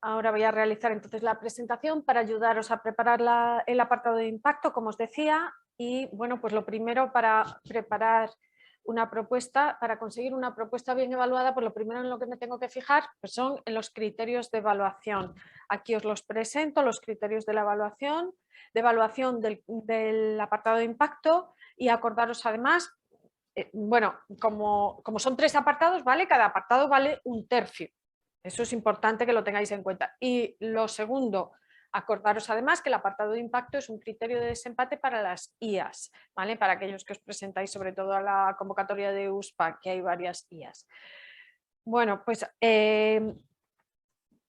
Ahora voy a realizar entonces la presentación para ayudaros a preparar el apartado de impacto, como os decía, y bueno, pues lo primero para preparar una propuesta, para conseguir una propuesta bien evaluada, pues lo primero en lo que me tengo que fijar pues son en los criterios de evaluación. Aquí os los presento, los criterios de la evaluación, del apartado de impacto, y acordaros además, bueno, como son 3 apartados, ¿vale? Cada apartado vale 1/3. Eso es importante que lo tengáis en cuenta. Y lo segundo, acordaros además que el apartado de impacto es un criterio de desempate para las IAs, ¿vale? Para aquellos que os presentáis sobre todo a la convocatoria de USPA, que hay varias IAs. Bueno, pues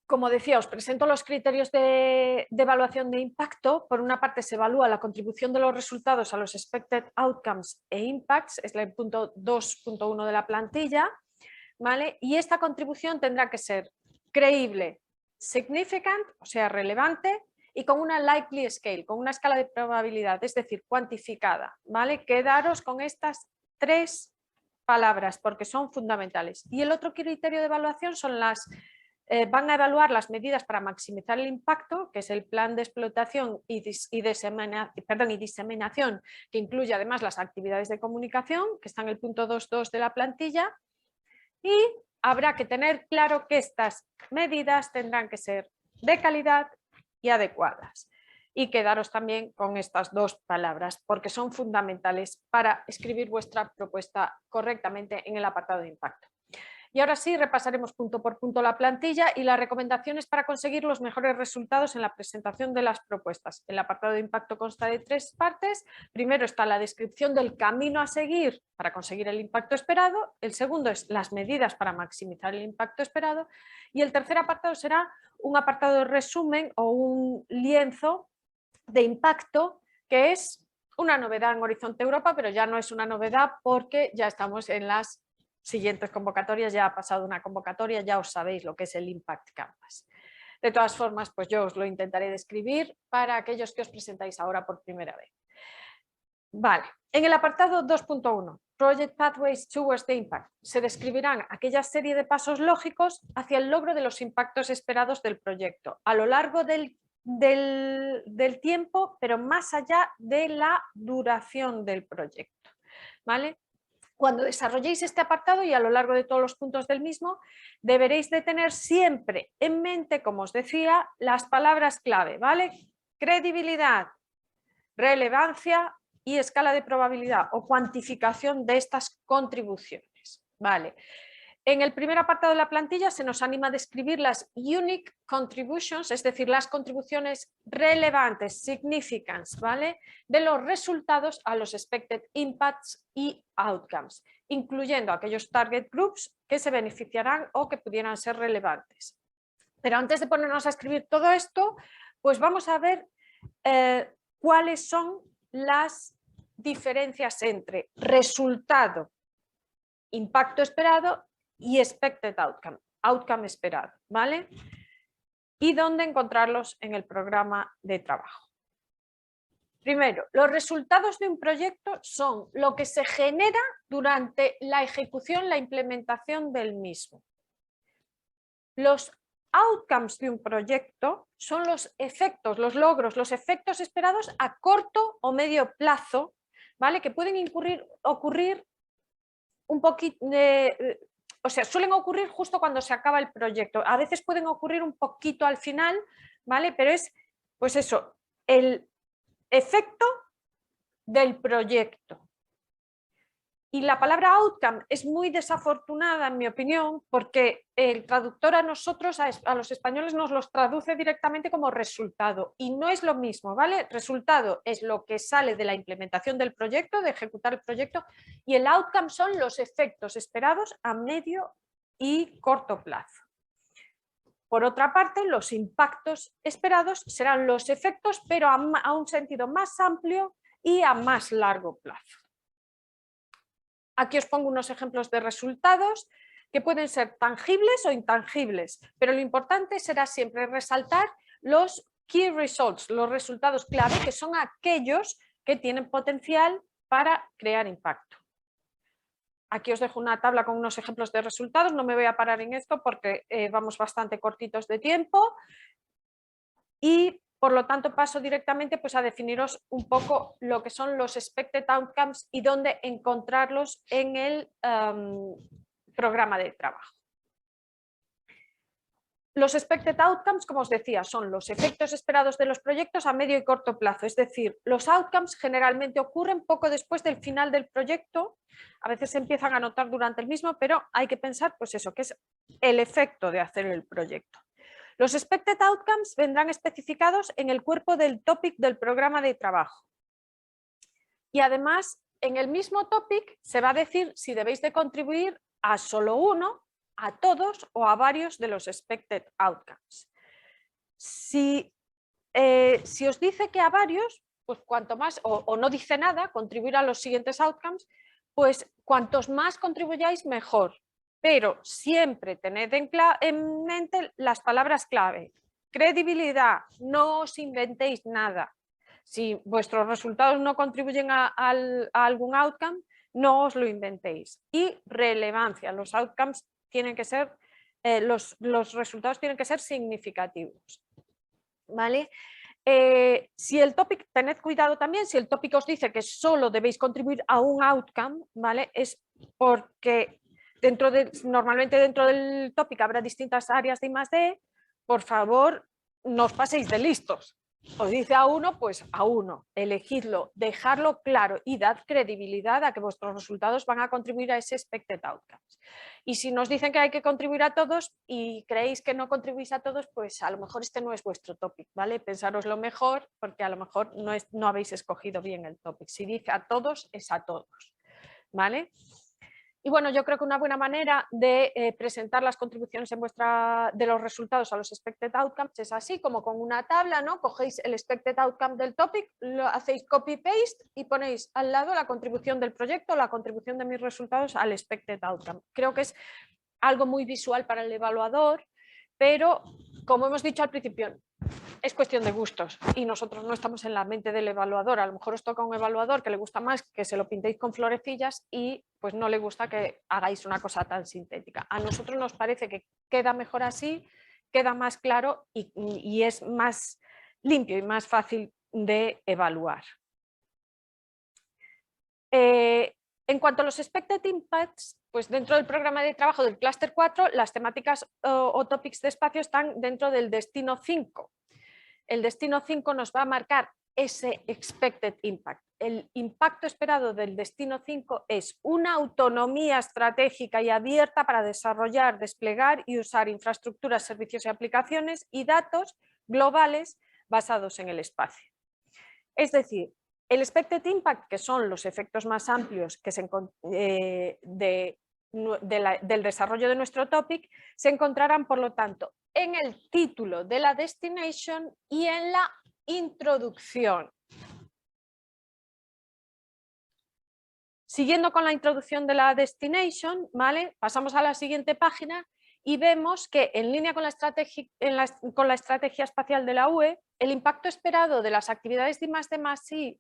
como decía, os presento los criterios de evaluación de impacto. Por una parte se evalúa la contribución de los resultados a los expected outcomes e impacts, es el punto 2.1 de la plantilla, ¿vale? Y esta contribución tendrá que ser creíble, significant, o sea, relevante, y con una likely scale, con una escala de probabilidad, es decir, cuantificada, ¿vale? Quedaros con estas 3 palabras porque son fundamentales. Y el otro criterio de evaluación son van a evaluar las medidas para maximizar el impacto, que es el plan de explotación y diseminación, que incluye además las actividades de comunicación, que está en el punto 2.2 de la plantilla, y habrá que tener claro que estas medidas tendrán que ser de calidad y adecuadas. Y quedaros también con estas 2 palabras, porque son fundamentales para escribir vuestra propuesta correctamente en el apartado de impacto. Y ahora sí, repasaremos punto por punto la plantilla y las recomendaciones para conseguir los mejores resultados en la presentación de las propuestas. El apartado de impacto consta de 3 partes. Primero está la descripción del camino a seguir para conseguir el impacto esperado. El segundo es las medidas para maximizar el impacto esperado. Y el tercer apartado será un apartado de resumen o un lienzo de impacto, que es una novedad en Horizonte Europa, pero ya no es una novedad porque ya estamos en las siguientes convocatorias, ya ha pasado una convocatoria, ya os sabéis lo que es el Impact Canvas. De todas formas, pues yo os lo intentaré describir para aquellos que os presentáis ahora por primera vez. Vale, en el apartado 2.1, Project Pathways Towards the Impact, se describirán aquella serie de pasos lógicos hacia el logro de los impactos esperados del proyecto a lo largo del tiempo, pero más allá de la duración del proyecto, ¿vale? Cuando desarrolléis este apartado y a lo largo de todos los puntos del mismo, deberéis de tener siempre en mente, como os decía, las palabras clave, ¿vale? Credibilidad, relevancia y escala de probabilidad o cuantificación de estas contribuciones, ¿vale? En el primer apartado de la plantilla se nos anima a describir las unique contributions, es decir, las contribuciones relevantes, significant, ¿vale? De los resultados a los expected impacts y outcomes, incluyendo aquellos target groups que se beneficiarán o que pudieran ser relevantes. Pero antes de ponernos a escribir todo esto, pues vamos a ver cuáles son las diferencias entre resultado, impacto esperado y expected outcome, outcome esperado, ¿vale? Y dónde encontrarlos en el programa de trabajo. Primero, los resultados de un proyecto son lo que se genera durante la ejecución, la implementación del mismo. Los outcomes de un proyecto son los efectos, los logros, los efectos esperados a corto o medio plazo, ¿vale? Que pueden ocurrir un poquito, o sea, suelen ocurrir justo cuando se acaba el proyecto. A veces pueden ocurrir un poquito al final, ¿vale? Pero es, pues eso, el efecto del proyecto. Y la palabra outcome es muy desafortunada, en mi opinión, porque el traductor a nosotros, a los españoles, nos los traduce directamente como resultado. Y no es lo mismo, ¿vale? Resultado es lo que sale de la implementación del proyecto, de ejecutar el proyecto, y el outcome son los efectos esperados a medio y corto plazo. Por otra parte, los impactos esperados serán los efectos, pero a un sentido más amplio y a más largo plazo. Aquí os pongo unos ejemplos de resultados que pueden ser tangibles o intangibles, pero lo importante será siempre resaltar los key results, los resultados clave, que son aquellos que tienen potencial para crear impacto. Aquí os dejo una tabla con unos ejemplos de resultados, no me voy a parar en esto porque vamos bastante cortitos de tiempo. Y por lo tanto paso directamente pues, a definiros un poco lo que son los expected outcomes y dónde encontrarlos en el programa de trabajo. Los expected outcomes, como os decía, son los efectos esperados de los proyectos a medio y corto plazo. Es decir, los outcomes generalmente ocurren poco después del final del proyecto. A veces se empiezan a notar durante el mismo, pero hay que pensar pues eso, que es el efecto de hacer el proyecto. Los expected outcomes vendrán especificados en el cuerpo del topic del programa de trabajo. Y además, en el mismo topic se va a decir si debéis de contribuir a solo uno, a todos o a varios de los expected outcomes. Si os dice que a varios, pues cuanto más, o no dice nada, contribuir a los siguientes outcomes, pues cuantos más contribuyáis, mejor. Pero siempre tened en mente las palabras clave. Credibilidad, no os inventéis nada. Si vuestros resultados no contribuyen a algún outcome, no os lo inventéis. Y relevancia, los outcomes tienen que ser, los resultados tienen que ser significativos. ¿Vale? Si el topic, tened cuidado también, si el topic os dice que solo debéis contribuir a un outcome, ¿vale? Es porque normalmente dentro del topic habrá distintas áreas de I+D, por favor, no os paséis de listos. Os dice a uno, pues a uno, elegidlo, dejadlo claro y dad credibilidad a que vuestros resultados van a contribuir a ese expected outcomes. Y si nos dicen que hay que contribuir a todos y creéis que no contribuís a todos, pues a lo mejor este no es vuestro topic, ¿vale? Pensároslo mejor porque a lo mejor no habéis escogido bien el topic. Si dice a todos, es a todos, ¿vale? Y bueno, yo creo que una buena manera de presentar las contribuciones de los resultados a los expected outcomes es así, como con una tabla, ¿no? Cogéis el expected outcome del topic, lo hacéis copy-paste y ponéis al lado la contribución del proyecto, la contribución de mis resultados al expected outcome. Creo que es algo muy visual para el evaluador, pero como hemos dicho al principio, es cuestión de gustos y nosotros no estamos en la mente del evaluador. A lo mejor os toca un evaluador que le gusta más que se lo pintéis con florecillas y pues no le gusta que hagáis una cosa tan sintética. A nosotros nos parece que queda mejor así, queda más claro y es más limpio y más fácil de evaluar. En cuanto a los expected impacts, pues dentro del programa de trabajo del clúster 4, las temáticas o topics de espacio están dentro del destino 5. El destino 5 nos va a marcar ese expected impact. El impacto esperado del destino 5 es una autonomía estratégica y abierta para desarrollar, desplegar y usar infraestructuras, servicios y aplicaciones y datos globales basados en el espacio. Es decir, el expected impact, que son los efectos más amplios que del desarrollo de nuestro topic, se encontrarán, por lo tanto, en el título de la destination y en la introducción. Siguiendo con la introducción de la destination, ¿vale? Pasamos a la siguiente página y vemos que en línea con la estrategia espacial de la UE, el impacto esperado de las actividades de I+D+I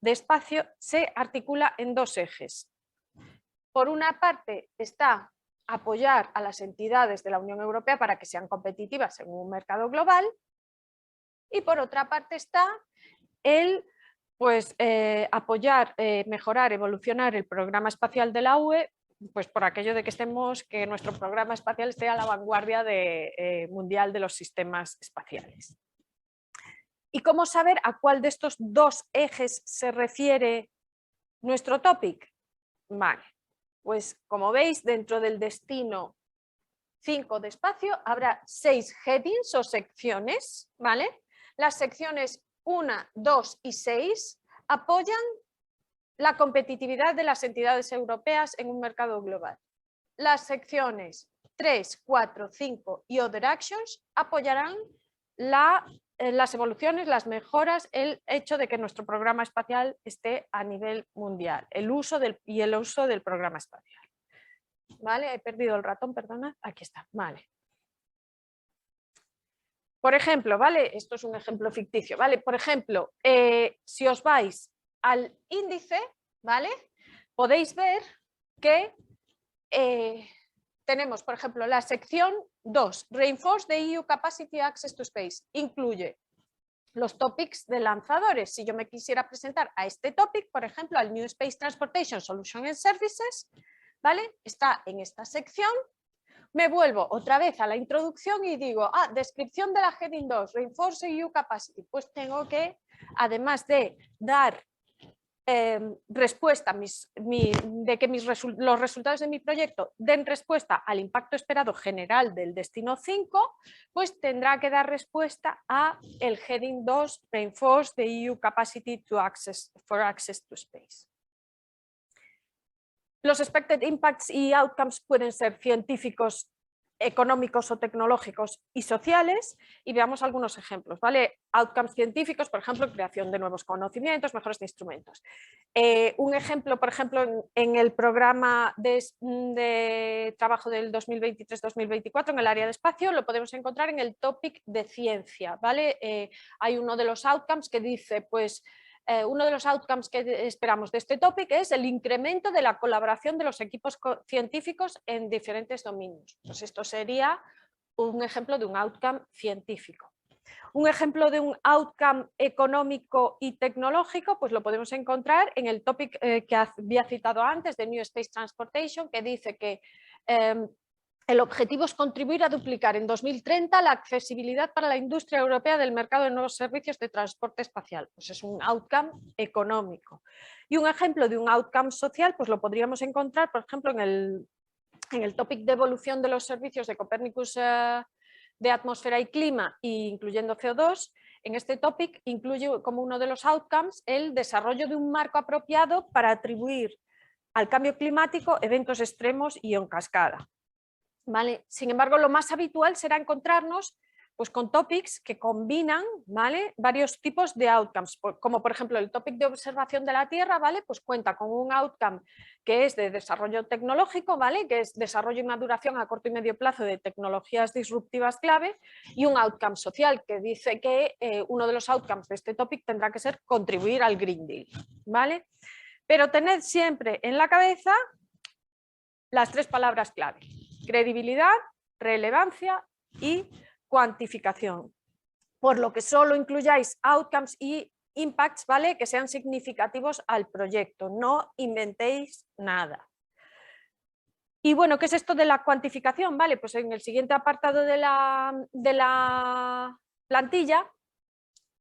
de espacio se articula en dos ejes. Por una parte está apoyar a las entidades de la Unión Europea para que sean competitivas en un mercado global y por otra parte está el apoyar, mejorar, evolucionar el programa espacial de la UE, pues por aquello de que nuestro programa espacial esté a la vanguardia mundial de los sistemas espaciales. ¿Y cómo saber a cuál de estos dos ejes se refiere nuestro topic? Vale, pues como veis, dentro del destino 5 de espacio habrá 6 headings o secciones, ¿vale? Las secciones 1, 2 y 6 apoyan la competitividad de las entidades europeas en un mercado global. Las secciones 3, 4, 5 y Other Actions apoyarán las evoluciones, las mejoras, el hecho de que nuestro programa espacial esté a nivel mundial, el uso del programa espacial. ¿Vale? He perdido el ratón, perdona. Aquí está, vale. Por ejemplo, ¿vale? Esto es un ejemplo ficticio, ¿vale? Por ejemplo, si os vais al índice, ¿vale? Podéis ver que tenemos, por ejemplo, la sección 2, Reinforce the EU Capacity Access to Space, incluye los topics de lanzadores. Si yo me quisiera presentar a este topic, por ejemplo, al New Space Transportation Solution and Services, ¿vale? Está en esta sección. Me vuelvo otra vez a la introducción y digo, descripción de la Heading 2, Reinforce EU Capacity. Pues tengo que, además de dar respuesta, de que los resultados de mi proyecto den respuesta al impacto esperado general del destino 5, pues tendrá que dar respuesta a el Heading 2, Reinforce the EU Capacity for Access to Space. Los expected impacts y outcomes pueden ser científicos, económicos o tecnológicos y sociales, y veamos algunos ejemplos, ¿vale? Outcomes científicos, por ejemplo, creación de nuevos conocimientos, mejores instrumentos. Un ejemplo, por ejemplo, en el programa de trabajo del 2023-2024 en el área de espacio, lo podemos encontrar en el topic de ciencia, ¿vale? Hay uno de los outcomes que dice, pues, uno de los outcomes que esperamos de este topic es el incremento de la colaboración de los equipos científicos en diferentes dominios. Pues esto sería un ejemplo de un outcome científico. Un ejemplo de un outcome económico y tecnológico, pues lo podemos encontrar en el topic que había citado antes de New Space Transportation, que dice que el objetivo es contribuir a duplicar en 2030 la accesibilidad para la industria europea del mercado de nuevos servicios de transporte espacial. Pues es un outcome económico. Y un ejemplo de un outcome social, pues lo podríamos encontrar, por ejemplo, en el topic de evolución de los servicios de Copernicus de atmósfera y clima, incluyendo CO2. En este topic incluye como uno de los outcomes el desarrollo de un marco apropiado para atribuir al cambio climático eventos extremos y en cascada. ¿Vale? Sin embargo, lo más habitual será encontrarnos pues, con topics que combinan, ¿vale?, varios tipos de outcomes, como por ejemplo el topic de observación de la Tierra, ¿vale?, pues cuenta con un outcome que es de desarrollo tecnológico, ¿vale?, que es desarrollo y maduración a corto y medio plazo de tecnologías disruptivas clave, y un outcome social que dice que uno de los outcomes de este topic tendrá que ser contribuir al Green Deal, ¿vale? Pero tened siempre en la cabeza las tres palabras clave: credibilidad, relevancia y cuantificación. Por lo que solo incluyáis outcomes y impacts, ¿vale?, que sean significativos al proyecto, no inventéis nada. Y bueno, ¿qué es esto de la cuantificación? Vale, pues en el siguiente apartado de la plantilla,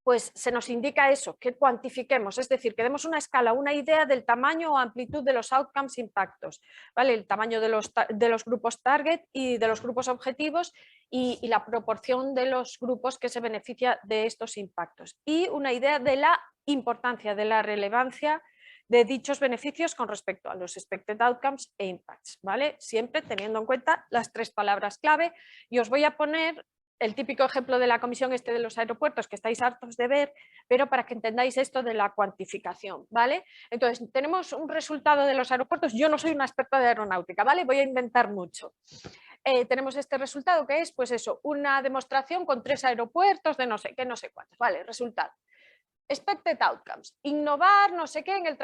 pues se nos indica eso, que cuantifiquemos, es decir, que demos una escala, una idea del tamaño o amplitud de los outcomes impactos, ¿vale? El tamaño de los grupos target y de los grupos objetivos y la proporción de los grupos que se beneficia de estos impactos. Y una idea de la importancia, de la relevancia de dichos beneficios con respecto a los expected outcomes e impacts, ¿vale? Siempre teniendo en cuenta las tres palabras clave, y os voy a poner el típico ejemplo de la comisión de los aeropuertos que estáis hartos de ver, pero para que entendáis esto de la cuantificación, ¿vale? Entonces, tenemos un resultado de los aeropuertos. Yo no soy una experta de aeronáutica, ¿vale? Voy a inventar mucho. Tenemos este resultado que es, pues eso, una demostración con 3 aeropuertos de no sé qué, no sé cuántos, ¿vale? Resultado. Expected outcomes, innovar no sé qué en el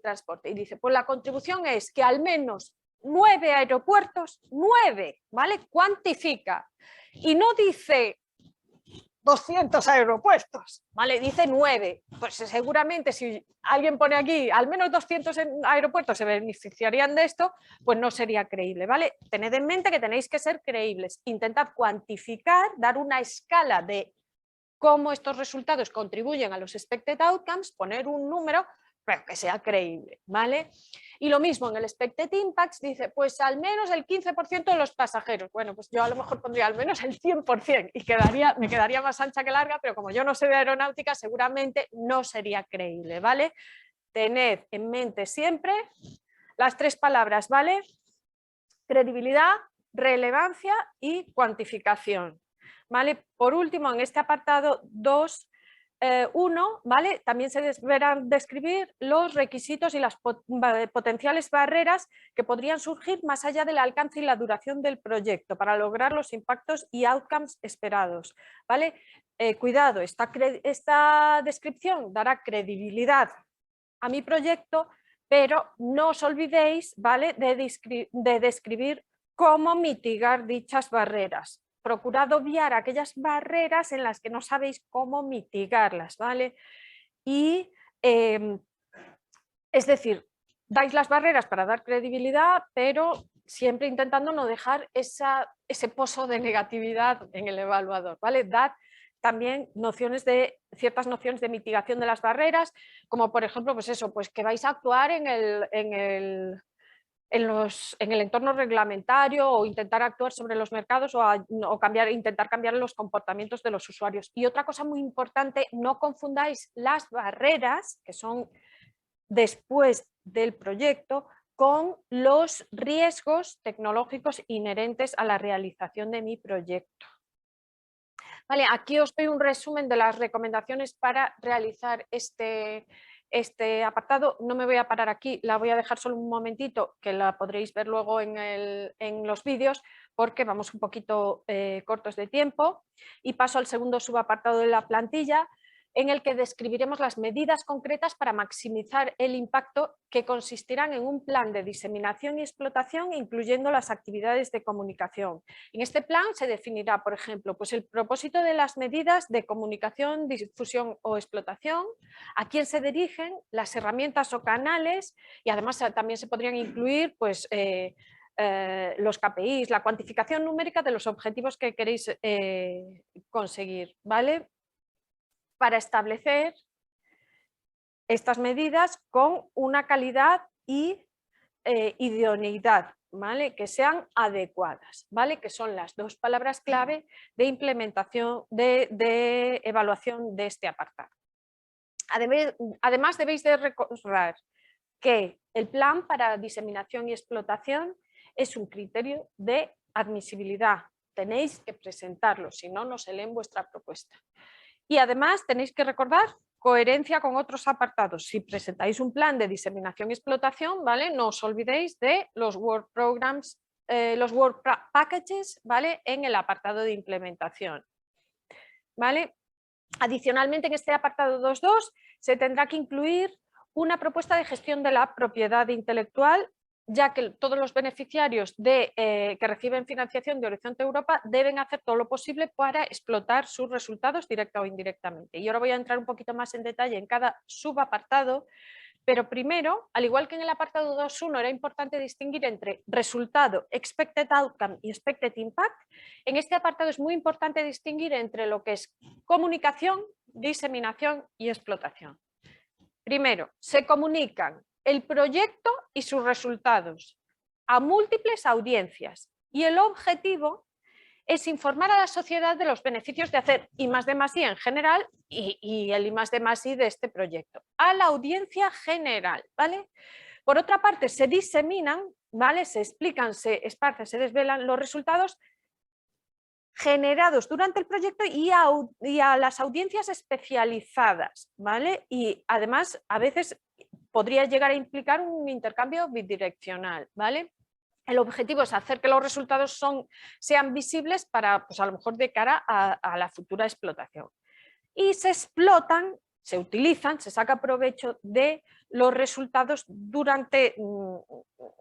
transporte. Y dice, pues la contribución es que al menos 9 aeropuertos, 9, ¿vale? Cuantifica. Y no dice 200 aeropuertos, ¿vale? Dice 9. Pues seguramente si alguien pone aquí al menos 200 aeropuertos se beneficiarían de esto, pues no sería creíble, ¿vale? Tened en mente que tenéis que ser creíbles. Intentad cuantificar, dar una escala de cómo estos resultados contribuyen a los expected outcomes, poner un número, pero que sea creíble, ¿vale? Y lo mismo en el expected impacts, dice, pues al menos el 15% de los pasajeros. Bueno, pues yo a lo mejor pondría al menos el 100% y me quedaría más ancha que larga, pero como yo no sé de aeronáutica, seguramente no sería creíble, ¿vale? Tened en mente siempre las tres palabras, ¿vale? Credibilidad, relevancia y cuantificación. ¿Vale? Por último, en este apartado 2.1, ¿vale?, también se deberán describir los requisitos y las potenciales barreras que podrían surgir más allá del alcance y la duración del proyecto para lograr los impactos y outcomes esperados, ¿vale? Cuidado, esta descripción dará credibilidad a mi proyecto, pero no os olvidéis, ¿vale?, de describir cómo mitigar dichas barreras. Procurad obviar aquellas barreras en las que no sabéis cómo mitigarlas, ¿vale? Y es decir, dais las barreras para dar credibilidad, pero siempre intentando no dejar ese pozo de negatividad en el evaluador, ¿vale? Dad también ciertas nociones de mitigación de las barreras, como por ejemplo, pues eso, pues que vais a actuar en el entorno reglamentario o intentar actuar sobre los mercados o intentar cambiar los comportamientos de los usuarios. Y otra cosa muy importante, no confundáis las barreras, que son después del proyecto, con los riesgos tecnológicos inherentes a la realización de mi proyecto. Vale, aquí os doy un resumen de las recomendaciones para realizar este apartado. No me voy a parar aquí, la voy a dejar solo un momentito, que la podréis ver luego en los vídeos, porque vamos un poquito cortos de tiempo. Y paso al segundo subapartado de la plantilla, en el que describiremos las medidas concretas para maximizar el impacto, que consistirán en un plan de diseminación y explotación, incluyendo las actividades de comunicación. En este plan se definirá, por ejemplo, pues el propósito de las medidas de comunicación, difusión o explotación, a quién se dirigen, las herramientas o canales, y además también se podrían incluir pues, los KPIs, la cuantificación numérica de los objetivos que queréis conseguir, ¿vale?, para establecer estas medidas con una calidad y idoneidad, ¿vale?, que sean adecuadas, ¿vale?, que son las dos palabras clave de implementación, de evaluación de este apartado. Además, debéis de recordar que el plan para diseminación y explotación es un criterio de admisibilidad. Tenéis que presentarlo, si no, no se lee en vuestra propuesta. Y además tenéis que recordar coherencia con otros apartados. Si presentáis un plan de diseminación y explotación, ¿vale?, no os olvidéis de los Work Programs, los Work Packages, ¿vale?, en el apartado de implementación, ¿vale? Adicionalmente, en este apartado 2.2 se tendrá que incluir una propuesta de gestión de la propiedad intelectual, ya que todos los beneficiarios que reciben financiación de Horizonte Europa deben hacer todo lo posible para explotar sus resultados directa o indirectamente. Y ahora voy a entrar un poquito más en detalle en cada subapartado, pero primero, al igual que en el apartado 2.1 era importante distinguir entre resultado, expected outcome y expected impact, en este apartado es muy importante distinguir entre lo que es comunicación, diseminación y explotación. Primero, se comunican el proyecto y sus resultados a múltiples audiencias, y el objetivo es informar a la sociedad de los beneficios de hacer I+D+I en general y el I+D+I de este proyecto, a la audiencia general, ¿vale? Por otra parte, se diseminan, ¿vale?, se explican, se esparcen, se desvelan los resultados generados durante el proyecto y a las audiencias especializadas, ¿vale? Y además, a veces podría llegar a implicar un intercambio bidireccional, ¿vale? El objetivo es hacer que los resultados sean visibles para, pues a lo mejor de cara a la futura explotación. Y se explotan, se utilizan, se saca provecho de los resultados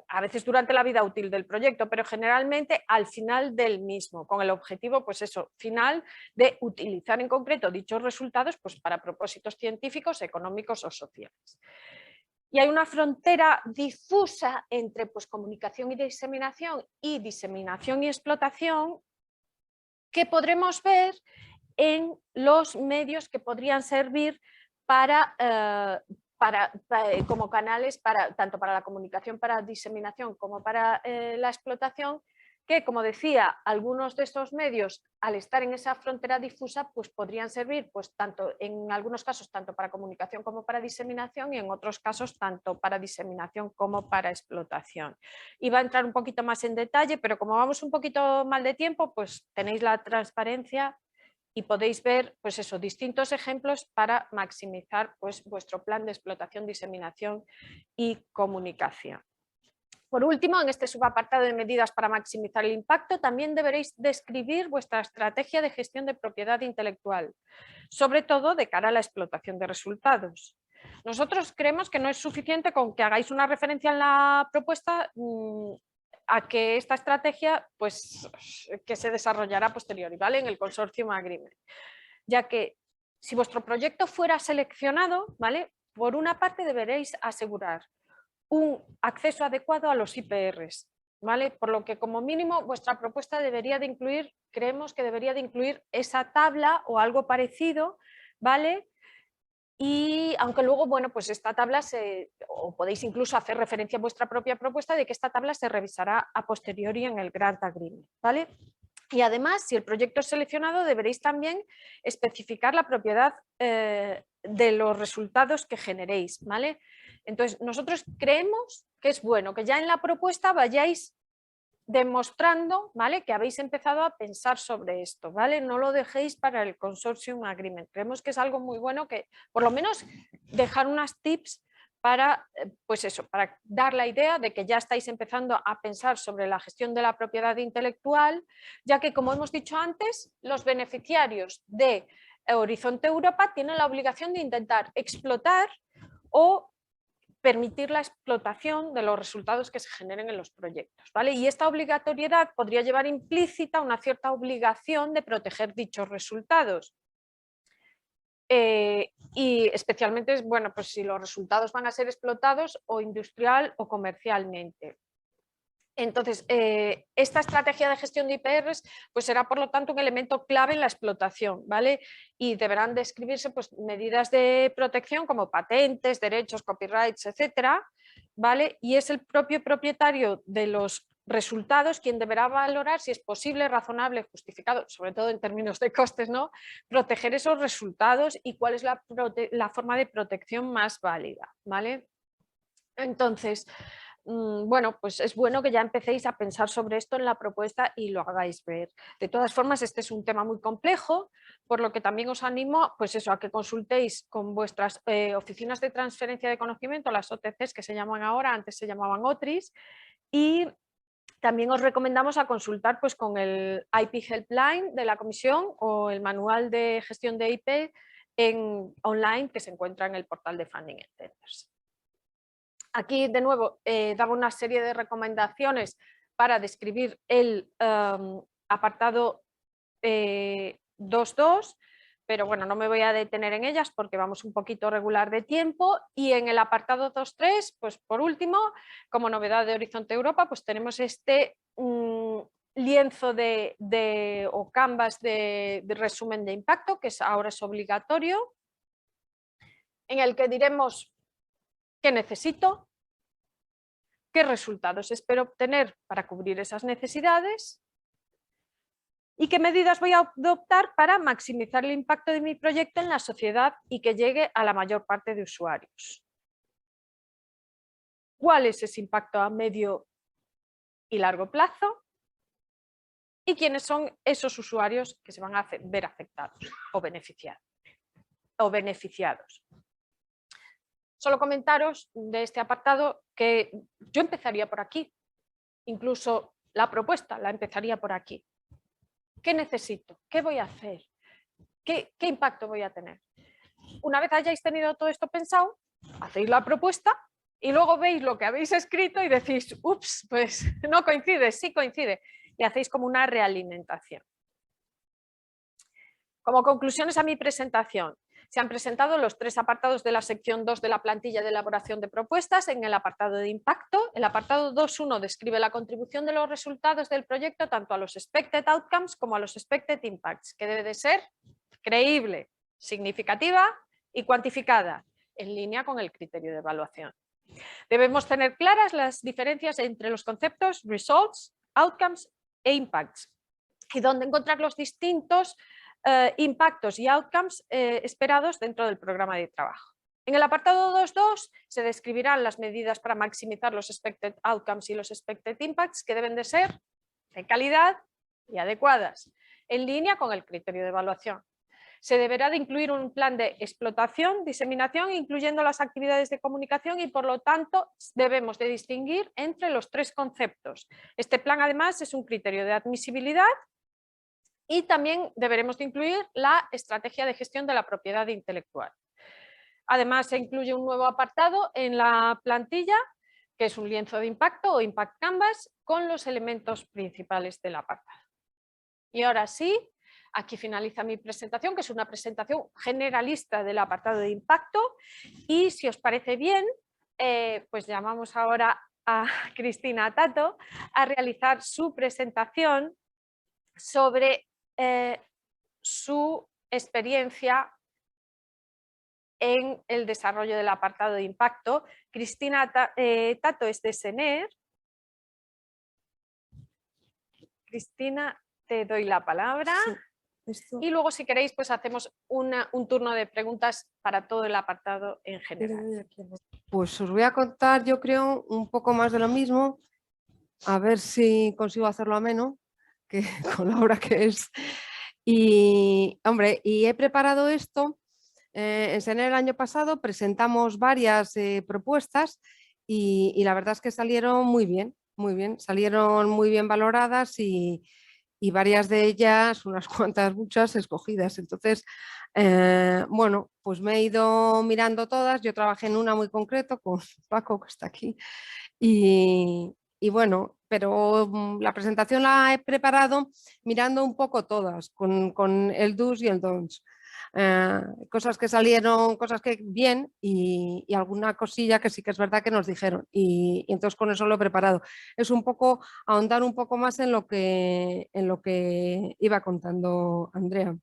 a veces durante la vida útil del proyecto, pero generalmente al final del mismo, con el objetivo, pues eso, final de utilizar en concreto dichos resultados pues para propósitos científicos, económicos o sociales. Y hay una frontera difusa entre pues, comunicación y diseminación y explotación, que podremos ver en los medios que podrían servir como canales tanto para la comunicación, para diseminación como para la explotación, que, como decía, algunos de estos medios, al estar en esa frontera difusa, pues podrían servir, pues tanto en algunos casos tanto para comunicación como para diseminación, y en otros casos tanto para diseminación como para explotación. Iba a entrar un poquito más en detalle, pero como vamos un poquito mal de tiempo, pues tenéis la transparencia y podéis ver, pues eso, distintos ejemplos para maximizar pues, vuestro plan de explotación, diseminación y comunicación. Por último, en este subapartado de medidas para maximizar el impacto, también deberéis describir vuestra estrategia de gestión de propiedad intelectual, sobre todo de cara a la explotación de resultados. Nosotros creemos que no es suficiente con que hagáis una referencia en la propuesta a que esta estrategia pues, que se desarrollará a posteriori, ¿vale? En el Consortium Agreement. Ya que si vuestro proyecto fuera seleccionado, ¿vale? Por una parte deberéis asegurar un acceso adecuado a los IPRs, ¿vale? Por lo que como mínimo vuestra propuesta debería de incluir, creemos que debería de incluir esa tabla o algo parecido, ¿vale? Y aunque luego, bueno, pues esta tabla o podéis incluso hacer referencia a vuestra propia propuesta de que esta tabla se revisará a posteriori en el Grant Agreement, ¿vale? Y además, si el proyecto es seleccionado, deberéis también especificar la propiedad de los resultados que generéis, ¿vale? Entonces, nosotros creemos que es bueno que ya en la propuesta vayáis demostrando, ¿vale?, que habéis empezado a pensar sobre esto, ¿vale? No lo dejéis para el Consortium Agreement. Creemos que es algo muy bueno que, por lo menos, dejar unas tips para, pues eso, para dar la idea de que ya estáis empezando a pensar sobre la gestión de la propiedad intelectual, ya que, como hemos dicho antes, los beneficiarios de Horizonte Europa tienen la obligación de intentar explotar o permitir la explotación de los resultados que se generen en los proyectos, ¿vale? Y esta obligatoriedad podría llevar implícita una cierta obligación de proteger dichos resultados. Y especialmente, bueno, pues si los resultados van a ser explotados o industrial o comercialmente. Entonces, esta estrategia de gestión de IPRs pues será, por lo tanto, un elemento clave en la explotación, ¿vale? Y deberán describirse pues, medidas de protección como patentes, derechos, copyrights, etcétera, ¿vale? Y es el propio propietario de los resultados quien deberá valorar si es posible, razonable, justificado, sobre todo en términos de costes, ¿no?, proteger esos resultados y cuál es la forma de protección más válida, ¿vale? Entonces, bueno, pues es bueno que ya empecéis a pensar sobre esto en la propuesta y lo hagáis ver. De todas formas, este es un tema muy complejo, por lo que también os animo pues eso, a que consultéis con vuestras oficinas de transferencia de conocimiento, las OTCs que se llaman ahora, antes se llamaban OTRIs, y también os recomendamos a consultar pues, con el IP Helpline de la Comisión o el manual de gestión de IP online que se encuentra en el portal de Funding Tenders. Aquí, de nuevo, daba una serie de recomendaciones para describir el apartado 2.2, pero bueno, no me voy a detener en ellas porque vamos un poquito regular de tiempo. Y en el apartado 2.3, pues por último, como novedad de Horizonte Europa, pues tenemos este lienzo o canvas de resumen de impacto, que ahora es obligatorio, en el que diremos qué necesito, qué resultados espero obtener para cubrir esas necesidades y qué medidas voy a adoptar para maximizar el impacto de mi proyecto en la sociedad y que llegue a la mayor parte de usuarios. ¿Cuál es ese impacto a medio y largo plazo? ¿Y quiénes son esos usuarios que se van a ver afectados o beneficiados? Solo comentaros de este apartado que yo empezaría por aquí, incluso la propuesta la empezaría por aquí. ¿Qué necesito? ¿Qué voy a hacer? ¿Qué impacto voy a tener? Una vez hayáis tenido todo esto pensado, hacéis la propuesta y luego veis lo que habéis escrito y decís, ups, pues no coincide, sí coincide, y hacéis como una realimentación. Como conclusiones a mi presentación, se han presentado los 3 apartados de la sección 2 de la plantilla de elaboración de propuestas. En el apartado de impacto, el apartado 2.1 describe la contribución de los resultados del proyecto tanto a los expected outcomes como a los expected impacts, que debe de ser creíble, significativa y cuantificada, en línea con el criterio de evaluación. Debemos tener claras las diferencias entre los conceptos results, outcomes e impacts y dónde encontrar los distintos impactos y outcomes esperados dentro del programa de trabajo. En el apartado 2.2 se describirán las medidas para maximizar los expected outcomes y los expected impacts que deben de ser de calidad y adecuadas, en línea con el criterio de evaluación. Se deberá de incluir un plan de explotación, diseminación, incluyendo las actividades de comunicación y, por lo tanto, debemos de distinguir entre los 3 conceptos. Este plan, además, es un criterio de admisibilidad y también deberemos de incluir la estrategia de gestión de la propiedad intelectual. Además se incluye un nuevo apartado en la plantilla, que es un lienzo de impacto o Impact Canvas con los elementos principales del apartado. Y ahora sí, aquí finaliza mi presentación, que es una presentación generalista del apartado de impacto. Y si os parece bien, pues llamamos ahora a Cristina Tato a realizar su presentación sobre su experiencia en el desarrollo del apartado de impacto. Cristina Tato es de SENER. Cristina, te doy la palabra. Sí, y luego, si queréis, pues hacemos un turno de preguntas para todo el apartado en general. Pues os voy a contar, yo creo, un poco más de lo mismo, a ver si consigo hacerlo ameno, que con la hora que es. Y, hombre, y he preparado esto. En SENER el año pasado presentamos varias propuestas y la verdad es que salieron muy bien, salieron muy bien valoradas y varias de ellas, unas cuantas, muchas escogidas. Entonces, bueno, pues me he ido mirando todas. Yo trabajé en una muy concreto con Paco, que está aquí, y bueno, pero la presentación la he preparado mirando un poco todas, con el do's y el don'ts. Cosas que salieron, cosas que bien y alguna cosilla que sí que es verdad que nos dijeron y entonces con eso lo he preparado. Es un poco ahondar un poco más en lo que iba contando Andrea.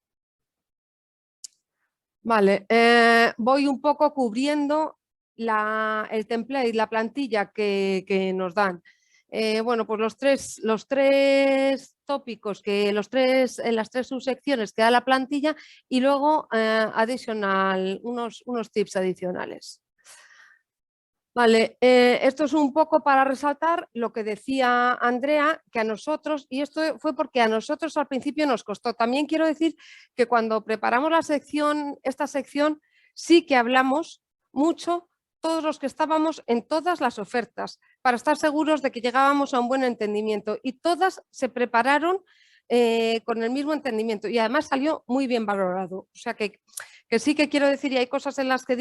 Vale, voy un poco cubriendo el template, la plantilla que nos dan. Bueno, pues los tres tópicos, en las tres subsecciones que da la plantilla y luego adicional, unos tips adicionales. Vale, esto es un poco para resaltar lo que decía Andrea, que a nosotros, y esto fue porque a nosotros al principio nos costó. También quiero decir que cuando preparamos esta sección, sí que hablamos mucho todos los que estábamos en todas las ofertas, para estar seguros de que llegábamos a un buen entendimiento. Y todas se prepararon con el mismo entendimiento y además salió muy bien valorado. O sea que sí que quiero decir, y hay cosas en las que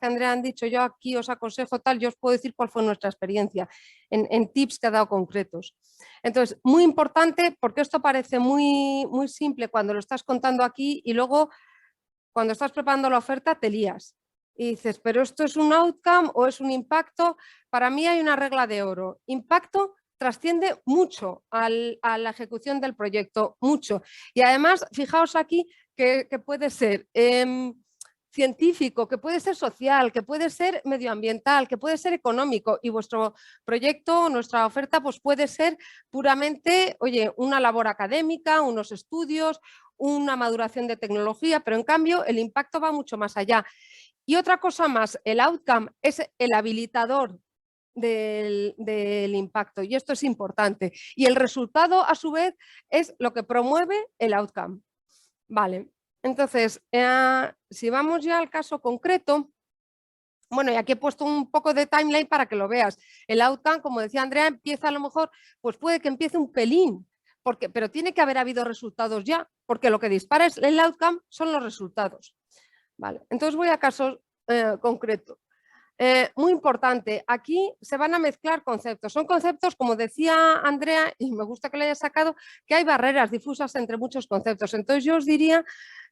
Andrea han dicho, yo aquí os aconsejo tal, yo os puedo decir cuál fue nuestra experiencia en tips que ha dado concretos. Entonces, muy importante, porque esto parece muy, muy simple cuando lo estás contando aquí y luego cuando estás preparando la oferta te lías. Y dices, pero esto es un outcome o es un impacto. Para mí hay una regla de oro. Impacto trasciende mucho a la ejecución del proyecto, mucho. Y además, fijaos aquí que puede ser científico, que puede ser social, que puede ser medioambiental, que puede ser económico y vuestro proyecto, nuestra oferta, pues puede ser puramente, oye, una labor académica, unos estudios, una maduración de tecnología, pero en cambio el impacto va mucho más allá. Y otra cosa más, el outcome es el habilitador del impacto y esto es importante. Y el resultado, a su vez, es lo que promueve el outcome. Vale, entonces, si vamos ya al caso concreto, bueno, y aquí he puesto un poco de timeline para que lo veas. El outcome, como decía Andrea, empieza a lo mejor, pues puede que empiece un pelín, pero tiene que haber habido resultados ya, porque lo que dispara es el outcome son los resultados. Vale, entonces voy a casos concretos. Muy importante, aquí se van a mezclar conceptos. Son conceptos, como decía Andrea, y me gusta que lo haya sacado, que hay barreras difusas entre muchos conceptos. Entonces yo os diría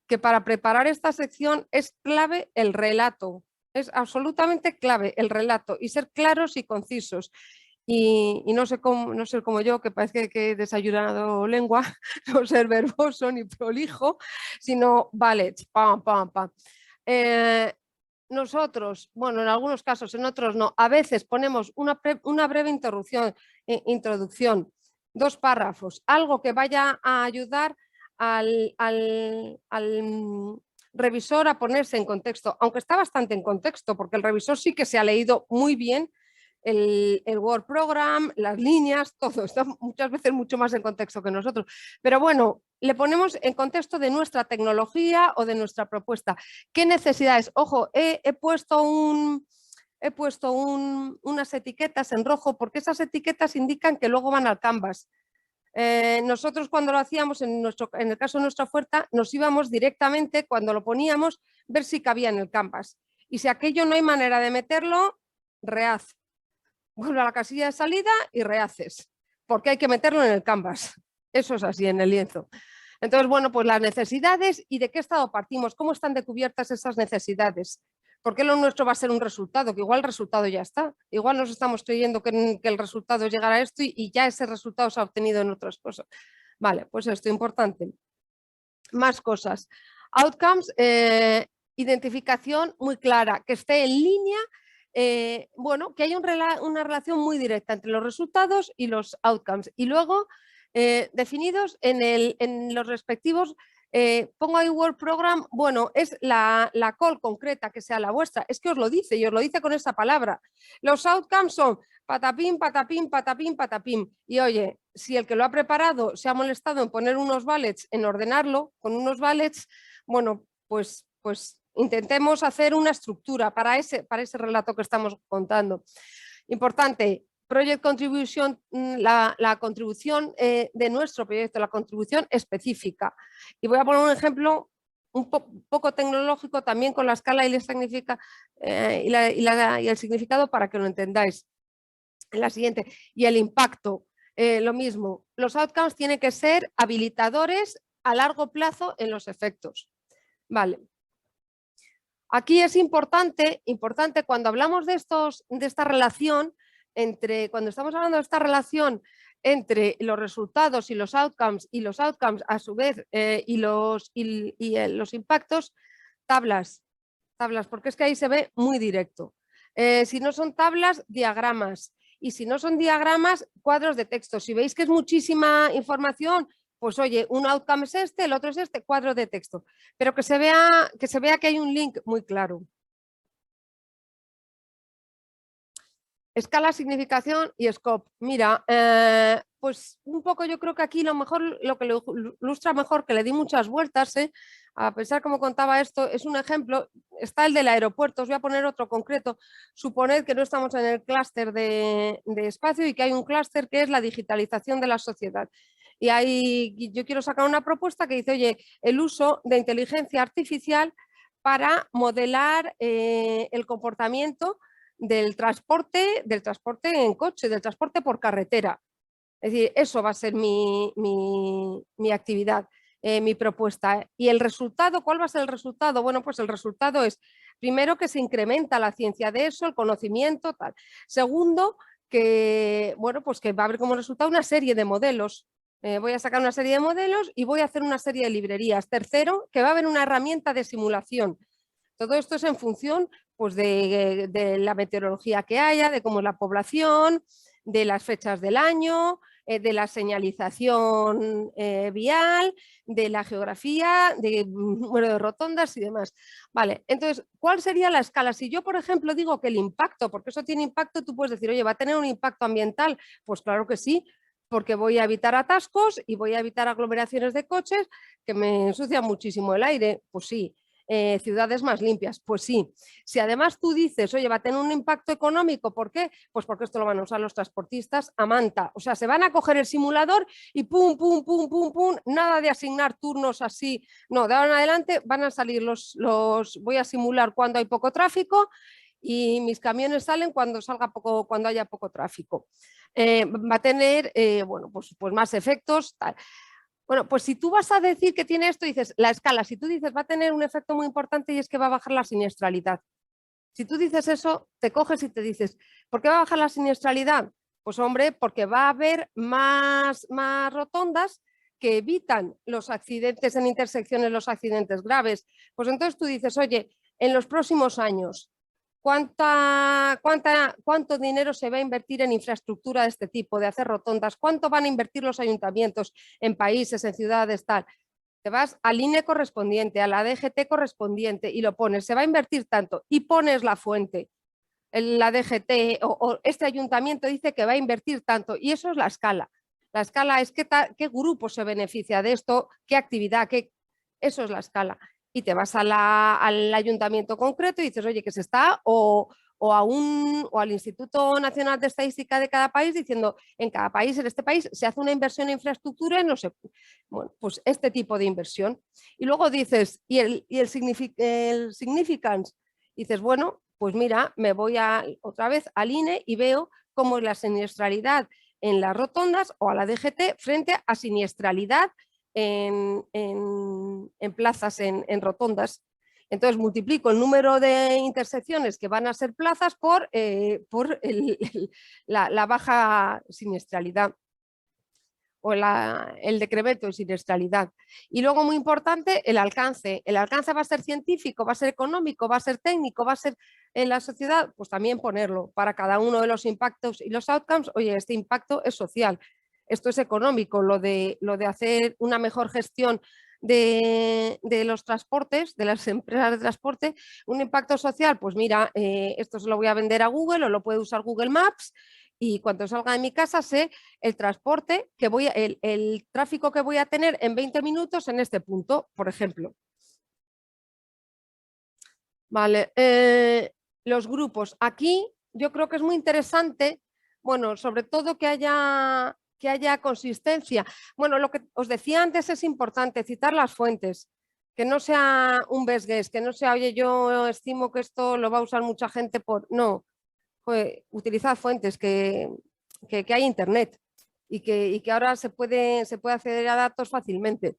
que para preparar esta sección es clave el relato. Es absolutamente clave el relato y ser claros y concisos. Y no ser como yo, que parece que he desayunado lengua, no ser verboso ni prolijo, sino vale, pam, pam, pam. Nosotros, bueno, en algunos casos, en otros no, a veces ponemos una breve introducción, 2 párrafos, algo que vaya a ayudar al revisor a ponerse en contexto, aunque está bastante en contexto, porque el revisor sí que se ha leído muy bien el Word Program, las líneas, todo, está muchas veces mucho más en contexto que nosotros. Pero bueno, le ponemos en contexto de nuestra tecnología o de nuestra propuesta. ¿Qué necesidades? Ojo, he puesto unas etiquetas en rojo porque esas etiquetas indican que luego van al Canvas. Nosotros cuando lo hacíamos, en el caso de nuestra oferta, nos íbamos directamente, cuando lo poníamos, ver si cabía en el Canvas. Y si aquello no hay manera de meterlo, rehaz. Vuelve a la casilla de salida y rehaces, porque hay que meterlo en el canvas. Eso es así, en el lienzo. Entonces, bueno, pues las necesidades y de qué estado partimos, cómo están decubiertas esas necesidades. ¿Por qué lo nuestro va a ser un resultado? Que igual el resultado ya está. Igual nos estamos creyendo que el resultado es llegar a esto y ya ese resultado se ha obtenido en otras cosas. Vale, pues esto es importante. Más cosas. Outcomes, identificación muy clara, que esté en línea, bueno, que haya una relación muy directa entre los resultados y los outcomes. Y luego, definidos en los respectivos, pongo ahí Word Program, bueno, es la call concreta que sea la vuestra, es que os lo dice y os lo dice con esa palabra. Los outcomes son patapín, patapín, patapín, patapín. Y oye, si el que lo ha preparado se ha molestado en poner unos bullets, en ordenarlo con unos bullets, bueno, pues intentemos hacer una estructura para ese relato que estamos contando. Importante, Project Contribution, la contribución de nuestro proyecto, la contribución específica. Y voy a poner un ejemplo un poco tecnológico también con la escala y, y el significado para que lo entendáis. La siguiente, y el impacto, lo mismo. Los outcomes tienen que ser habilitadores a largo plazo en los efectos. Vale. Aquí es importante cuando hablamos de esta relación, cuando estamos hablando de esta relación entre los resultados y los outcomes a su vez y los impactos, tablas, porque es que ahí se ve muy directo. Si no son tablas, diagramas, y si no son diagramas, cuadros de texto. Si veis que es muchísima información, pues oye, un outcome es este, el otro es este, cuadro de texto, pero que se vea que hay un link muy claro. Escala, significación y scope. Mira, pues un poco yo creo que aquí lo que lo ilustra mejor, que le di muchas vueltas, a pesar como contaba esto, es un ejemplo, está el del aeropuerto, os voy a poner otro concreto. Suponed que no estamos en el clúster de espacio y que hay un clúster que es la digitalización de la sociedad. Y ahí yo quiero sacar una propuesta que dice, oye, el uso de inteligencia artificial para modelar el comportamiento del transporte en coche, del transporte por carretera. Es decir, eso va a ser mi actividad, mi propuesta. ¿Y el resultado? ¿Cuál va a ser el resultado? Bueno, pues el resultado es, primero, que se incrementa la ciencia de eso, el conocimiento, tal. Segundo, que, bueno, pues que va a haber como resultado una serie de modelos. Voy a sacar una serie de modelos y voy a hacer una serie de librerías. Tercero, que va a haber una herramienta de simulación. Todo esto es en función pues, de la meteorología que haya, de cómo es la población, de las fechas del año, de la señalización vial, de la geografía, de número de rotondas y demás. Vale, entonces, ¿cuál sería la escala? Si yo, por ejemplo, digo que el impacto, porque eso tiene impacto, tú puedes decir, oye, ¿va a tener un impacto ambiental? Pues claro que sí, porque voy a evitar atascos y voy a evitar aglomeraciones de coches que me ensucian muchísimo el aire. Pues sí. Ciudades más limpias, pues sí. Si además tú dices, oye, va a tener un impacto económico, ¿por qué? Pues porque esto lo van a usar los transportistas a manta, o sea, se van a coger el simulador y pum, pum, pum, pum, pum, nada de asignar turnos así, no, de ahora en adelante van a salir voy a simular cuando hay poco tráfico y mis camiones salen cuando haya poco tráfico. Va a tener, bueno, pues más efectos, tal. Bueno, pues si tú vas a decir que tiene esto, dices la escala, si tú dices va a tener un efecto muy importante y es que va a bajar la siniestralidad. Si tú dices eso, te coges y te dices, ¿por qué va a bajar la siniestralidad? Pues hombre, porque va a haber más rotondas que evitan los accidentes en intersecciones, los accidentes graves. Pues entonces tú dices, oye, en los próximos años, ¿cuánto dinero se va a invertir en infraestructura de este tipo, de hacer rotondas? ¿Cuánto van a invertir los ayuntamientos en países, en ciudades, tal? Te vas al INE correspondiente, a la DGT correspondiente y lo pones, se va a invertir tanto y pones la fuente. La DGT o este ayuntamiento dice que va a invertir tanto y eso es la escala. La escala es qué grupo se beneficia de esto, qué actividad, eso es la escala. Y te vas al ayuntamiento concreto y dices, oye, que se está, o al Instituto Nacional de Estadística de cada país diciendo, en cada país, en este país, se hace una inversión en infraestructura en no sé, bueno, pues este tipo de inversión. Y luego dices, y el significance, Dices, bueno, pues mira, me voy otra vez al INE y veo cómo es la siniestralidad en las rotondas o a la DGT frente a siniestralidad en plazas, en rotondas. Entonces multiplico el número de intersecciones que van a ser plazas por la baja siniestralidad o el decremento de siniestralidad. Y luego, muy importante, el alcance. El alcance va a ser científico, va a ser económico, va a ser técnico, va a ser en la sociedad, pues también ponerlo para cada uno de los impactos y los outcomes. Oye, este impacto es social, esto es económico, lo de hacer una mejor gestión de los transportes, de las empresas de transporte, un impacto social, pues mira, esto se lo voy a vender a Google o lo puede usar Google Maps y cuando salga de mi casa sé el transporte que el tráfico que voy a tener en 20 minutos en este punto, por ejemplo. Vale, los grupos. Aquí yo creo que es muy interesante, bueno, sobre todo que haya consistencia. Bueno, lo que os decía antes es importante, citar las fuentes, que no sea un best guess, que no sea, oye, yo estimo que esto lo va a usar mucha gente por... No, pues, utilizad fuentes, que hay internet y que ahora se puede acceder a datos fácilmente.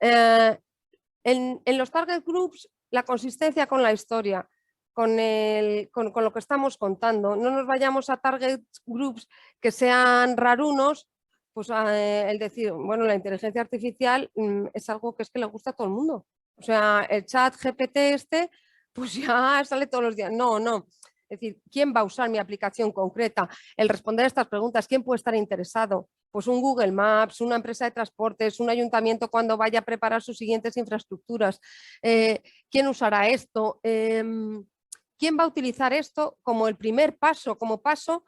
En los target groups, la consistencia con la historia, con lo que estamos contando. No nos vayamos a target groups que sean rarunos, pues el decir, bueno, la inteligencia artificial es algo que es que le gusta a todo el mundo. O sea, el chat GPT pues ya sale todos los días. No, no. Es decir, ¿quién va a usar mi aplicación concreta? El responder a estas preguntas, ¿quién puede estar interesado? Pues un Google Maps, una empresa de transportes, un ayuntamiento cuando vaya a preparar sus siguientes infraestructuras. ¿Quién usará esto? ¿Quién va a utilizar esto como el primer paso, como paso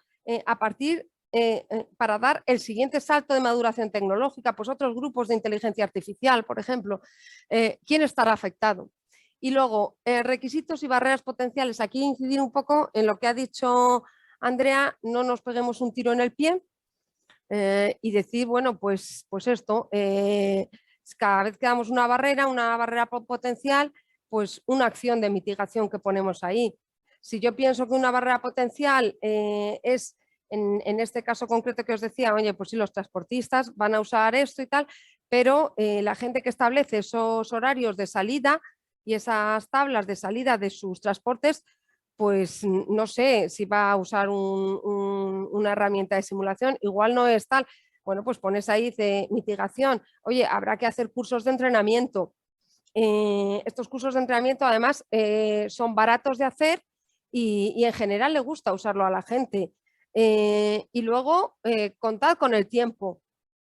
a partir para dar el siguiente salto de maduración tecnológica? Pues otros grupos de inteligencia artificial, por ejemplo. ¿Quién estará afectado? Y luego, requisitos y barreras potenciales. Aquí incidir un poco en lo que ha dicho Andrea, no nos peguemos un tiro en el pie y decir, bueno, pues esto, cada vez que damos una barrera potencial, pues una acción de mitigación que ponemos ahí. Si yo pienso que una barrera potencial es, en este caso concreto que os decía, oye, pues sí, los transportistas van a usar esto y tal, pero la gente que establece esos horarios de salida y esas tablas de salida de sus transportes, pues no sé si va a usar una herramienta de simulación, igual no es tal. Bueno, pues pones ahí de mitigación. Oye, habrá que hacer cursos de entrenamiento. Estos cursos de entrenamiento además son baratos de hacer y en general le gusta usarlo a la gente. Y luego contad con el tiempo,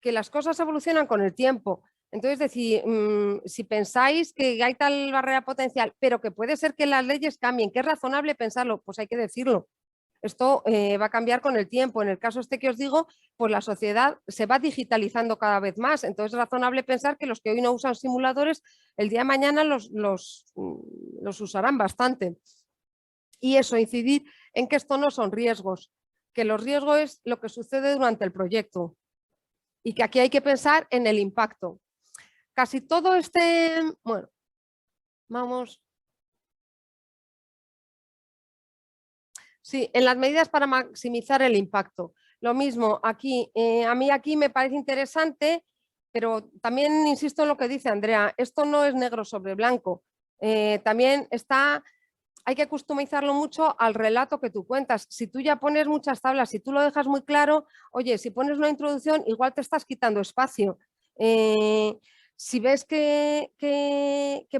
que las cosas evolucionan con el tiempo. Entonces, decir, si pensáis que hay tal barrera potencial, pero que puede ser que las leyes cambien, que es razonable pensarlo, pues hay que decirlo. Esto va a cambiar con el tiempo. En el caso este que os digo, pues la sociedad se va digitalizando cada vez más. Entonces es razonable pensar que los que hoy no usan simuladores, el día de mañana los usarán bastante. Y eso, incidir en que esto no son riesgos, que los riesgos es lo que sucede durante el proyecto y que aquí hay que pensar en el impacto. Casi todo bueno, vamos. Sí, en las medidas para maximizar el impacto. Lo mismo aquí, a mí aquí me parece interesante, pero también insisto en lo que dice Andrea, esto no es negro sobre blanco. También hay que customizarlo mucho al relato que tú cuentas. Si tú ya pones muchas tablas, si tú lo dejas muy claro, oye, si pones una introducción, igual te estás quitando espacio. Si ves que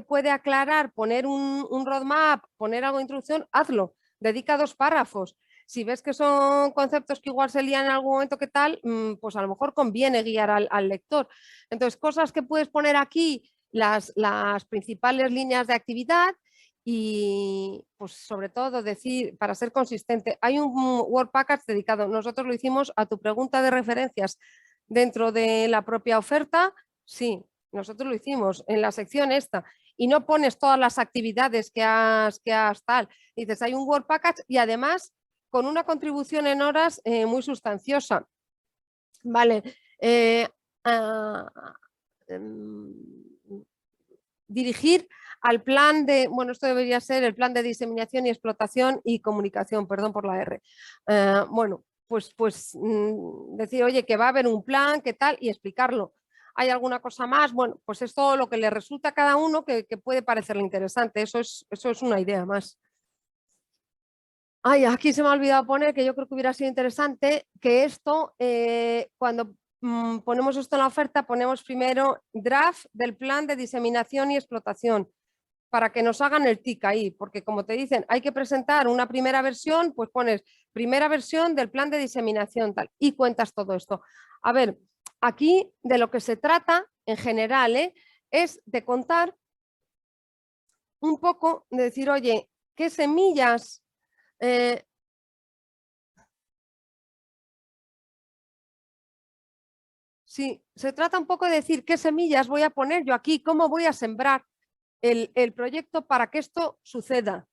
puede aclarar, poner un roadmap, poner algo de introducción, hazlo. Dedica 2 párrafos. Si ves que son conceptos que igual se lían en algún momento, ¿qué tal? Pues a lo mejor conviene guiar al lector. Entonces, cosas que puedes poner aquí, las principales líneas de actividad y, pues sobre todo, decir, para ser consistente, hay un Word Package dedicado. Nosotros lo hicimos a tu pregunta de referencias dentro de la propia oferta. Sí, nosotros lo hicimos en la sección esta y no pones todas las actividades que has tal. Dices, hay un Word Package y además con una contribución en horas muy sustanciosa. Vale. Dirigir al plan de, bueno, esto debería ser el plan de diseminación y explotación y comunicación, perdón por la R. Bueno, pues decir, oye, que va a haber un plan, qué tal, y explicarlo. ¿Hay alguna cosa más? Bueno, pues es todo lo que le resulta a cada uno que puede parecerle interesante. Eso es una idea más. Ay, aquí se me ha olvidado poner, que yo creo que hubiera sido interesante, que esto, cuando ponemos esto en la oferta, ponemos primero draft del plan de diseminación y explotación, para que nos hagan el tic ahí, porque como te dicen, hay que presentar una primera versión, pues pones primera versión del plan de diseminación tal, y cuentas todo esto. A ver, aquí de lo que se trata en general es de contar un poco, de decir, oye, ¿qué semillas? Sí, se trata un poco de decir qué semillas voy a poner yo aquí, cómo voy a sembrar el proyecto para que esto suceda.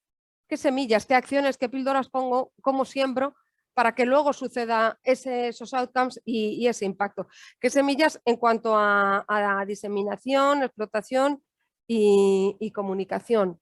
¿Qué semillas, qué acciones, qué píldoras pongo, cómo siembro para que luego suceda esos outcomes y ese impacto? ¿Qué semillas en cuanto a diseminación, explotación y comunicación?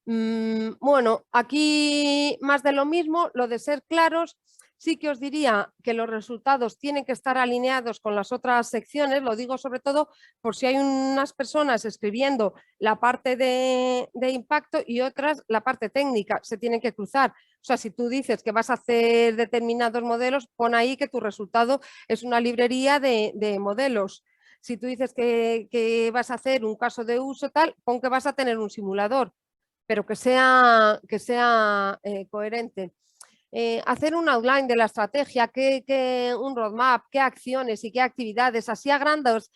Bueno, aquí más de lo mismo, lo de ser claros. Sí que os diría que los resultados tienen que estar alineados con las otras secciones, lo digo sobre todo por si hay unas personas escribiendo la parte de impacto y otras la parte técnica, se tienen que cruzar. O sea, si tú dices que vas a hacer determinados modelos, pon ahí que tu resultado es una librería de modelos. Si tú dices que vas a hacer un caso de uso tal, pon que vas a tener un simulador, pero que sea coherente. Hacer un outline de la estrategia, un roadmap, qué acciones y qué actividades, así a grandes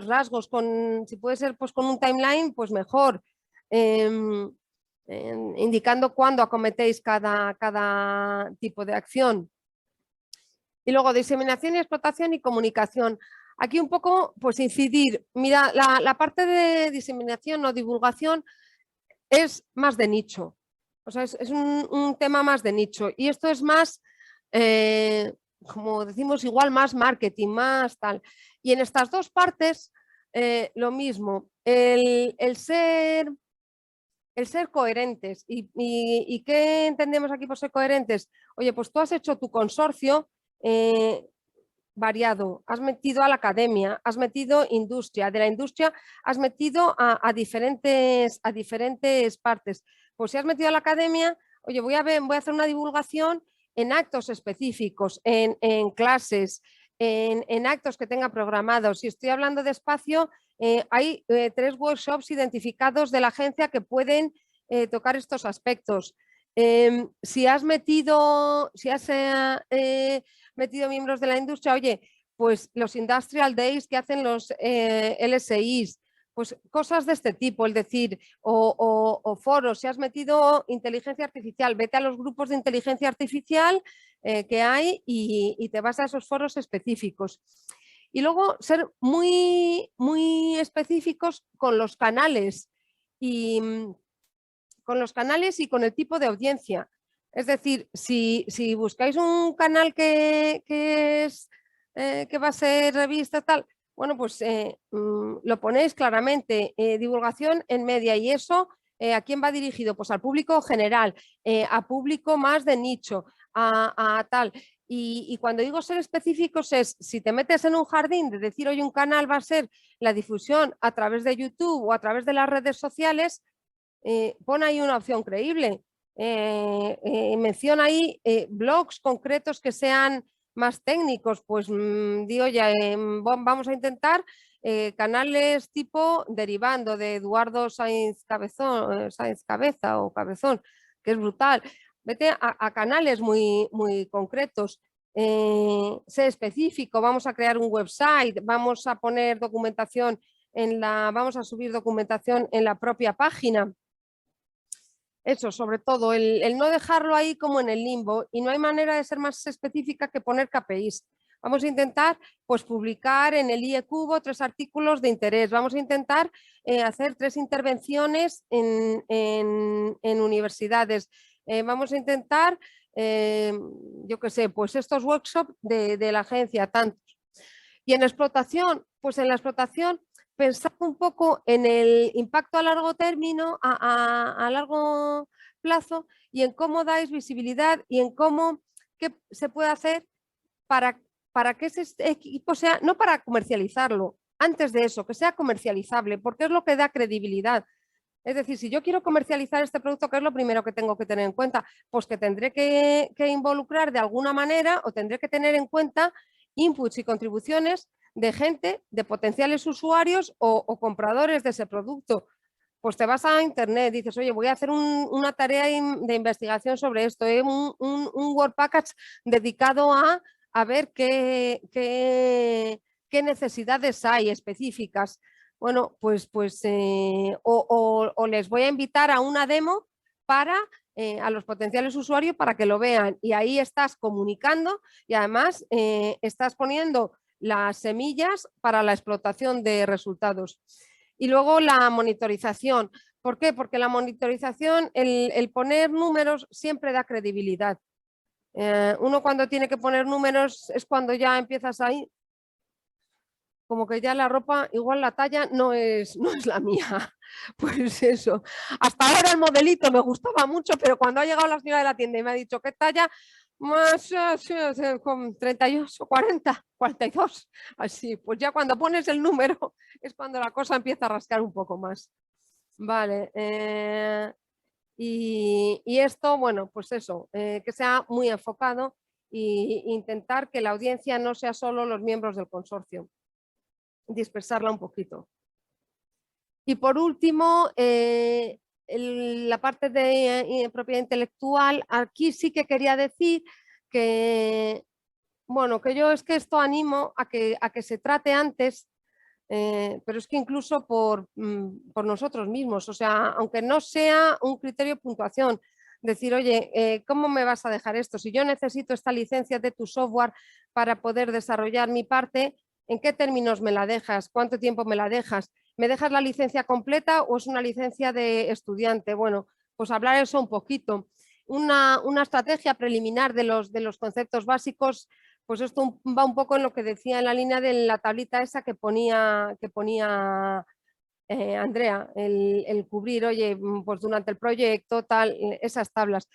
rasgos, si puede ser pues, con un timeline, pues mejor, indicando cuándo acometéis cada tipo de acción. Y luego diseminación y explotación y comunicación. Aquí un poco pues incidir, mira, la parte de diseminación o divulgación es más de nicho, o sea, es un tema más de nicho y esto es más, como decimos, igual más marketing, más tal. Y en estas dos partes, lo mismo, el ser coherentes. ¿Y qué entendemos aquí por ser coherentes? Oye, pues tú has hecho tu consorcio variado, has metido a la academia, has metido industria, de la industria has metido a diferentes partes. Pues si has metido a la academia, oye, voy a hacer una divulgación en actos específicos, en clases, en actos que tenga programados. Si estoy hablando de espacio, hay 3 workshops identificados de la agencia que pueden tocar estos aspectos. Si has metido miembros de la industria, oye, pues los Industrial Days que hacen los LSIs, pues cosas de este tipo, es decir, o foros, si has metido inteligencia artificial, vete a los grupos de inteligencia artificial que hay y te vas a esos foros específicos. Y luego ser muy, muy específicos con los canales y con el tipo de audiencia. Es decir, si buscáis un canal que va a ser revista tal, bueno, pues lo ponéis claramente, divulgación en media, y eso, ¿a quién va dirigido? Pues al público general, a público más de nicho, a tal. Y cuando digo ser específicos es, si te metes en un jardín de decir, hoy un canal va a ser la difusión a través de YouTube o a través de las redes sociales, pon ahí una opción creíble. Menciona ahí blogs concretos que sean más técnicos, pues digo ya, vamos a intentar canales tipo derivando de Eduardo Sáenz Cabeza o Cabezón, que es brutal. Vete a canales muy, muy concretos. Sé específico, vamos a crear un website, vamos a poner documentación vamos a subir documentación en la propia página. Eso, sobre todo, el no dejarlo ahí como en el limbo, y no hay manera de ser más específica que poner KPIs. Vamos a intentar pues, publicar en el IE Cubo 3 artículos de interés. Vamos a intentar hacer 3 intervenciones en universidades. Vamos a intentar, yo qué sé, pues estos workshops de la agencia, tantos. Y en explotación, pues en la explotación pensad un poco en el impacto a largo término, a largo plazo, y en cómo dais visibilidad y en cómo qué se puede hacer para que ese equipo sea, no para comercializarlo, antes de eso, que sea comercializable, porque es lo que da credibilidad. Es decir, si yo quiero comercializar este producto, ¿qué es lo primero que tengo que tener en cuenta? Pues que tendré que involucrar de alguna manera o tendré que tener en cuenta inputs y contribuciones de gente, de potenciales usuarios o compradores de ese producto. Pues te vas a internet, dices, oye, voy a hacer una tarea de investigación sobre esto, un Word Package dedicado a ver qué necesidades hay específicas. Bueno, pues o les voy a invitar a una demo para a los potenciales usuarios para que lo vean, y ahí estás comunicando y además estás poniendo las semillas para la explotación de resultados. Y luego la monitorización. ¿Por qué? Porque la monitorización, el poner números siempre da credibilidad. Uno cuando tiene que poner números es cuando ya empiezas ahí, como que ya la ropa, igual la talla no es la mía. Pues eso. Hasta ahora el modelito me gustaba mucho, pero cuando ha llegado la señora de la tienda y me ha dicho qué talla, más con 38, 40, 42, así. Pues ya cuando pones el número es cuando la cosa empieza a rascar un poco más. Vale. Y esto, bueno, pues eso, que sea muy enfocado e intentar que la audiencia no sea solo los miembros del consorcio, dispersarla un poquito. Y por último, la parte de propiedad intelectual, aquí sí que quería decir que, bueno, que yo es que esto animo a que se trate antes, pero es que incluso por nosotros mismos, o sea, aunque no sea un criterio de puntuación, decir, oye, ¿cómo me vas a dejar esto? Si yo necesito esta licencia de tu software para poder desarrollar mi parte, ¿en qué términos me la dejas? ¿Cuánto tiempo me la dejas? ¿Me dejas la licencia completa o es una licencia de estudiante? Bueno, pues hablar eso un poquito. Una estrategia preliminar de los conceptos básicos, pues esto va un poco en lo que decía en la línea de la tablita esa que ponía Andrea, el cubrir, oye, pues durante el proyecto, tal, esas tablas.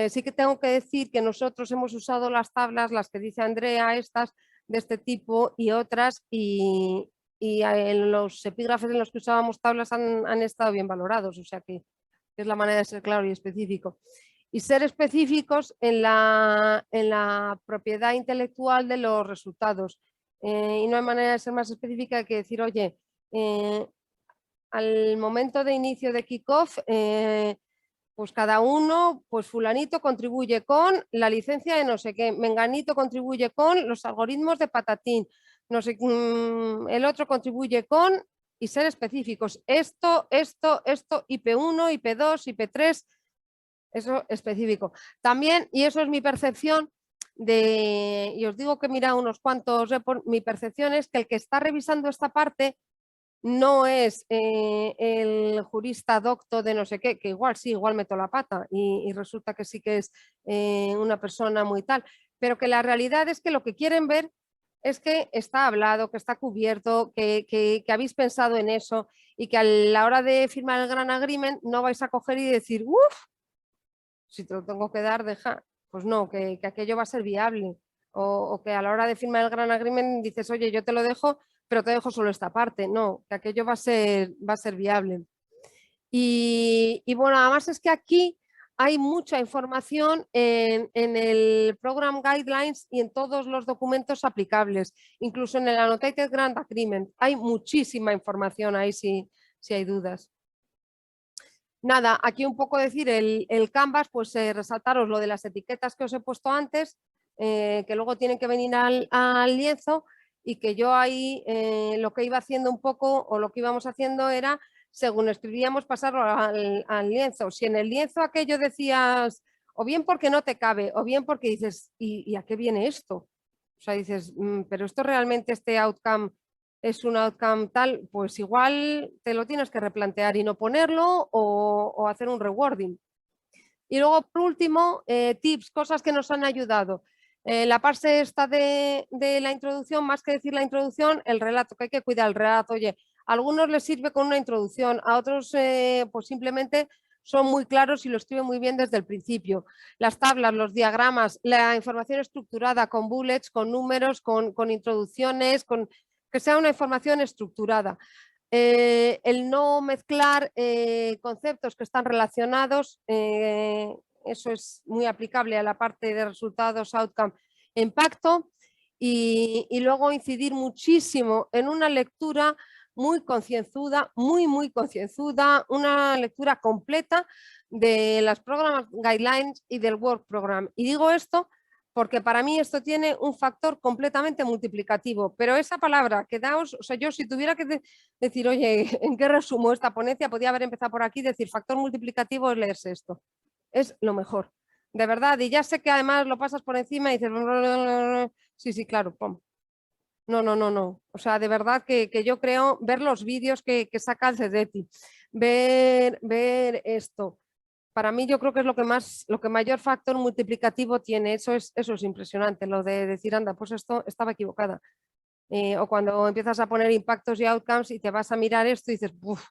Sí que tengo que decir que nosotros hemos usado las tablas, las que dice Andrea, estas, de este tipo y otras, y en los epígrafes en los que usábamos tablas han estado bien valorados, o sea que es la manera de ser claro y específico. Y ser específicos en la propiedad intelectual de los resultados. Y no hay manera de ser más específica que decir, oye, al momento de inicio de kickoff, pues cada uno, pues fulanito contribuye con la licencia de no sé qué, menganito contribuye con los algoritmos de patatín, no sé, el otro contribuye con, y ser específicos, esto, IP1, IP2, IP3, eso específico. También, y eso es mi percepción, y os digo que mira unos cuantos reports, mi percepción es que el que está revisando esta parte no es el jurista docto de no sé qué, que igual sí, igual meto la pata y resulta que sí que es una persona muy tal, pero que la realidad es que lo que quieren ver es que está hablado, que está cubierto, que habéis pensado en eso y que a la hora de firmar el Gran Agreement no vais a coger y decir, uff, si te lo tengo que dar, deja. Pues no, que aquello va a ser viable. O que a la hora de firmar el Gran Agreement dices, oye, yo te lo dejo, pero te dejo solo esta parte. No, que aquello va a ser viable. Y bueno, además es que aquí hay mucha información en el Program Guidelines y en todos los documentos aplicables, incluso en el Annotated Grant Agreement. Hay muchísima información ahí si hay dudas. Nada, aquí un poco decir el Canvas, pues resaltaros lo de las etiquetas que os he puesto antes, que luego tienen que venir al lienzo, y que yo ahí lo que iba haciendo un poco, o lo que íbamos haciendo era, según escribíamos, pasarlo al lienzo. Si en el lienzo aquello decías, o bien porque no te cabe, o bien porque dices, ¿y a qué viene esto? O sea, dices, pero esto realmente, este outcome es un outcome tal, pues igual te lo tienes que replantear y no ponerlo o hacer un rewarding. Y luego, por último, tips, cosas que nos han ayudado. La parte esta de la introducción, más que decir la introducción, el relato, que hay que cuidar el relato. Oye, A algunos les sirve con una introducción, a otros pues simplemente son muy claros y lo escriben muy bien desde el principio. Las tablas, los diagramas, la información estructurada con bullets, con números, con introducciones, que sea una información estructurada. El no mezclar conceptos que están relacionados, eso es muy aplicable a la parte de resultados, outcome, impacto, y luego incidir muchísimo en una lectura muy concienzuda, muy concienzuda, una lectura completa de las Program Guidelines y del Work Program. Y digo esto porque para mí esto tiene un factor completamente multiplicativo, pero esa palabra, quedaos, o sea, yo si tuviera que decir, oye, ¿en qué resumo esta ponencia? Podría haber empezado por aquí, decir factor multiplicativo es leerse esto, es lo mejor, de verdad, y ya sé que además lo pasas por encima y dices, sí, claro, pum. No, o sea, de verdad que yo creo, ver los vídeos que saca el CEDETI, ver esto, para mí yo creo que es lo que mayor factor multiplicativo tiene, eso es impresionante, lo de decir, anda, pues esto estaba equivocada. O cuando empiezas a poner impactos y outcomes y te vas a mirar esto y dices, uff,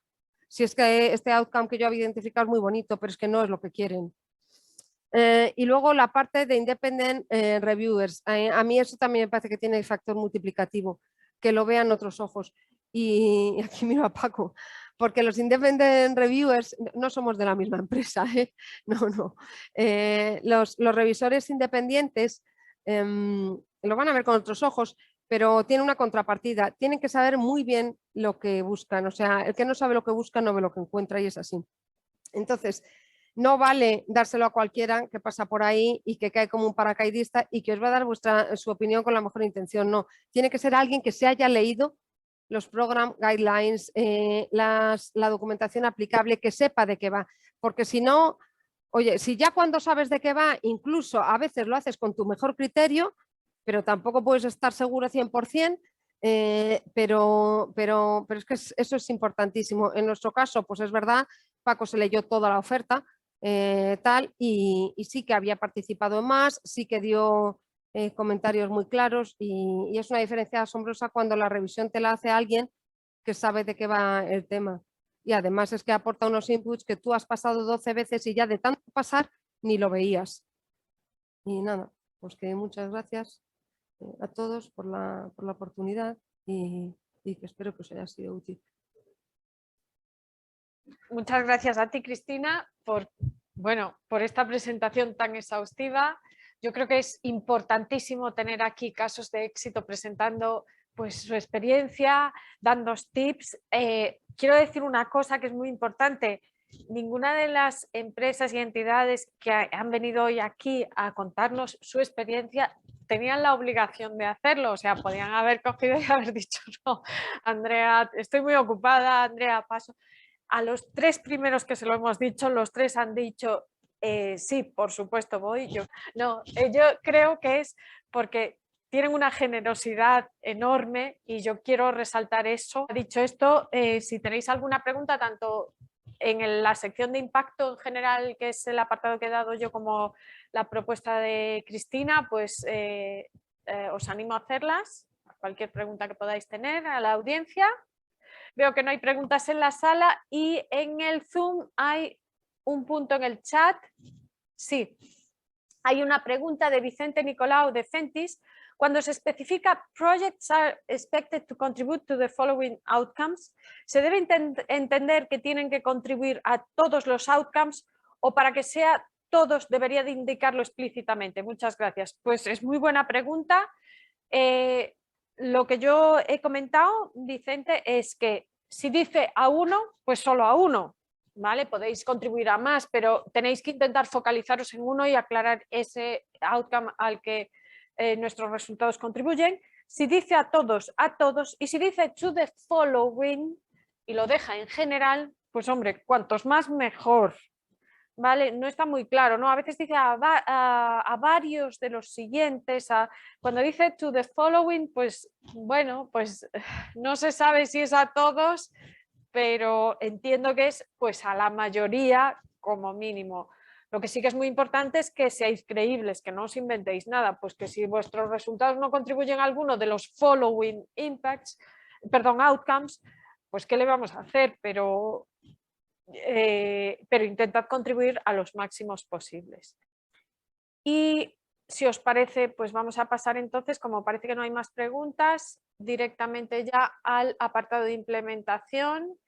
si es que este outcome que yo había identificado es muy bonito, pero es que no es lo que quieren. Y luego la parte de independent reviewers, a mí eso también me parece que tiene factor multiplicativo, que lo vean otros ojos. Y aquí miro a Paco, porque los independent reviewers no somos de la misma empresa, ¿eh? No. Los revisores independientes lo van a ver con otros ojos, pero tiene una contrapartida. Tienen que saber muy bien lo que buscan. O sea, el que no sabe lo que busca no ve lo que encuentra y es así. Entonces, no vale dárselo a cualquiera que pasa por ahí y que cae como un paracaidista y que os va a dar su opinión con la mejor intención. No, tiene que ser alguien que se haya leído los program guidelines, la documentación aplicable, que sepa de qué va. Porque si no, oye, si ya cuando sabes de qué va, incluso a veces lo haces con tu mejor criterio, pero tampoco puedes estar seguro 100%, pero es que eso es importantísimo. En nuestro caso, pues es verdad, Paco se leyó toda la oferta, tal, y sí que había participado en más, sí que dio comentarios muy claros y es una diferencia asombrosa cuando la revisión te la hace alguien que sabe de qué va el tema. Y además es que aporta unos inputs que tú has pasado 12 veces y ya de tanto pasar ni lo veías. Y nada, pues que muchas gracias a todos por la oportunidad y que espero que os haya sido útil. Muchas gracias a ti, Cristina, por esta presentación tan exhaustiva. Yo creo que es importantísimo tener aquí casos de éxito presentando pues, su experiencia, dando tips. Quiero decir una cosa que es muy importante. Ninguna de las empresas y entidades que han venido hoy aquí a contarnos su experiencia tenían la obligación de hacerlo, o sea, podían haber cogido y haber dicho, no, Andrea, estoy muy ocupada, Andrea, paso. A los 3 primeros que se lo hemos dicho, los 3 han dicho, sí, por supuesto voy. Yo creo que es porque tienen una generosidad enorme y yo quiero resaltar eso. Dicho esto, si tenéis alguna pregunta, tanto en la sección de impacto en general, que es el apartado que he dado yo, como la propuesta de Cristina, pues os animo a hacerlas, cualquier pregunta que podáis tener a la audiencia. Veo que no hay preguntas en la sala y en el Zoom hay un punto en el chat. Sí, hay una pregunta de Vicente Nicolau de Centis. Cuando se especifica projects are expected to contribute to the following outcomes, ¿se debe entender que tienen que contribuir a todos los outcomes o para que sea todos debería de indicarlo explícitamente? Muchas gracias. Pues es muy buena pregunta. Lo que yo he comentado, Vicente, es que si dice a uno, pues solo a uno, ¿vale? Podéis contribuir a más, pero tenéis que intentar focalizaros en uno y aclarar ese outcome al que nuestros resultados contribuyen. Si dice a todos, y si dice to the following y lo deja en general, pues hombre, cuantos más mejor. ¿Vale? No está muy claro, ¿no? A veces dice a varios de los siguientes, cuando dice to the following, pues bueno, pues no se sabe si es a todos, pero entiendo que es pues a la mayoría como mínimo. Lo que sí que es muy importante es que seáis creíbles, que no os inventéis nada, pues que si vuestros resultados no contribuyen a alguno de los following outcomes, pues ¿qué le vamos a hacer? Pero intentad contribuir a los máximos posibles. Y si os parece, pues vamos a pasar entonces, como parece que no hay más preguntas, directamente ya al apartado de implementación.